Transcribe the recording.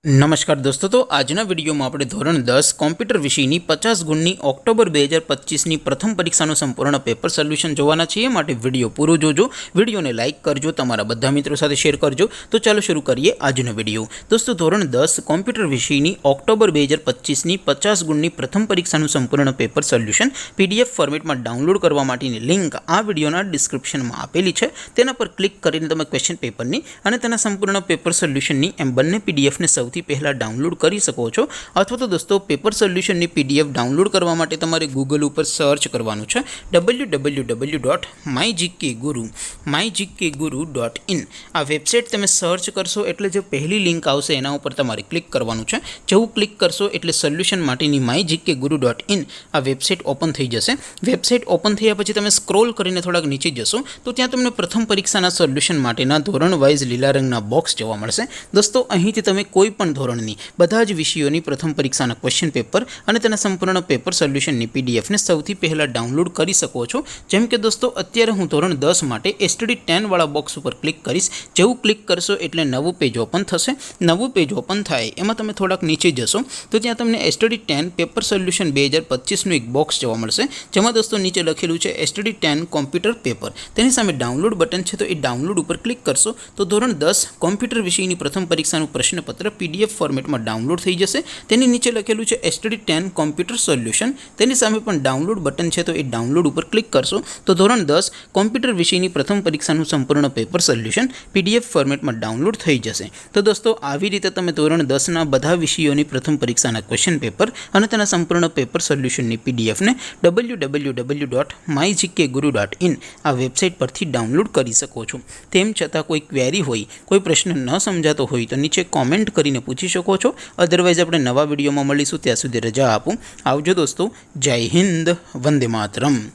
नमस्कार दोस्तों, तो आजना विडियो में આપણે ધોરણ 10 કોમ્પ્યુટર વિષયની 50 ગુણની ઓક્ટોબર 2025ની પ્રથમ પરીક્ષાનું સંપૂર્ણ પેપર સોલ્યુશન જોવાના છીએ। માટે વિડિયો પૂરો જોજો, વિડિયોને લાઇક કરજો, તમારા બધા મિત્રો સાથે શેર કરજો। તો ચાલો શરૂ કરીએ આજનો વિડિયો। દોસ્તો, ધોરણ 10 કોમ્પ્યુટર વિષયની ઓક્ટોબર 2025ની 50 ગુણની પ્રથમ પરીક્ષાનું સંપૂર્ણ પેપર સોલ્યુશન પીડીએફ ફોર્મેટમાં ડાઉનલોડ કરવા માટેની લિંક આ વિડિયોના ડિસ્ક્રિપ્શનમાં આપેલી છે। તેના પર ક્લિક કરીને તમે ક્વેશ્ચન પેપરની અને તેના સંપૂર્ણ પેપર સોલ્યુશનની એમ બંને પીડીએફને पहला डाउनलॉड कर सको छो। अथवा तो दोस्तों पेपर सोल्यूशन ની पीडीएफ डाउनलॉड करवा माटे तमारे गूगल पर सर्च करवानुं छे www.mygkguru.in। आ वेबसाइट तमे सर्च करशो एटले जो पहली लिंक आवशे एना उपर तमारे क्लिक करवानुं छे। जेवुं क्लिक करशो एटले सोल्यूशन माटेनी mygkguru.in आ वेबसाइट ओपन थई जशे। वेबसाइट ओपन थया पछी तमे स्क्रॉल करीने थोड़ाक नीचे जशो तो त्यां तमने प्रथम परीक्षाना सोल्यूशन माटेना धोरण वाइज लीला रंगना बॉक्स जोवा मळशे। दोस्तों, અહીંથી તમે કોઈ પણ ધોરણની બધા જ વિષયોની પ્રથમ પરીક્ષાના ક્વેશ્ચન પેપર અને તેના સંપૂર્ણ પેપર સોલ્યુશનની પીડીએફને સૌથી પહેલાં ડાઉનલોડ કરી શકો છો। જેમ કે દોસ્તો, અત્યારે હું ધોરણ 10 માટે એસટીડી 10 વાળા બોક્સ ઉપર ક્લિક કરીશ। જેવું ક્લિક કરશો એટલે નવું પેજ ઓપન થશે। નવું પેજ ઓપન થાય એમાં તમે થોડાક નીચે જશો તો ત્યાં તમને એસટીડી 10 પેપર સોલ્યુશન 2025નું એક બોક્સ જોવા મળશે, જેમાં દોસ્તો નીચે લખેલું છે એસટીડી 10 કોમ્પ્યુટર પેપર। તેની સામે ડાઉનલોડ બટન છે, તો એ ડાઉનલોડ ઉપર ક્લિક કરશો તો ધોરણ 10 કોમ્પ્યુટર વિષયની પ્રથમ પરીક્ષાનું પ્રશ્નપત્ર पीडीएफ फॉर्मेट में डाउनलॉड थी जैसे। तेनी नीचे लखेलू है एसटीडी 10 कॉम्प्यूटर सोल्यूशन। तेनी सामे पण डाउनलॉड बटन है, तो ये डाउनलॉड पर क्लिक करशो तो धोरण 10 कॉम्प्यूटर विषयनी प्रथम परीक्षाનું संपूर्ण पेपर सोल्यूशन पीडीएफ फॉर्मेट में डाउनलॉड थई जशे। तो दोस्तों, આવી રીતે તમે ધોરણ 10 ના બધા વિષયોની પ્રથમ પરીક્ષાના ક્વેશ્ચન પેપર અને તેના સંપૂર્ણ પેપર સોલ્યુશનની પીડીએફ ને www.mygkguru.in આ વેબસાઇટ પરથી ડાઉનલોડ કરી શકો છો। તેમ છતાં કોઈ ક્વેરી હોય, કોઈ પ્રશ્ન ન સમજાતો હોય તો નીચે कॉमेंट કરીને પૂછી શકો છો। અધરવાઇઝ આપણે નવા વિડીયોમાં મળીશું, ત્યાં સુધી રજા આપો। આવજો દોસ્તો, જય હિન્દ, વંદે માતરમ।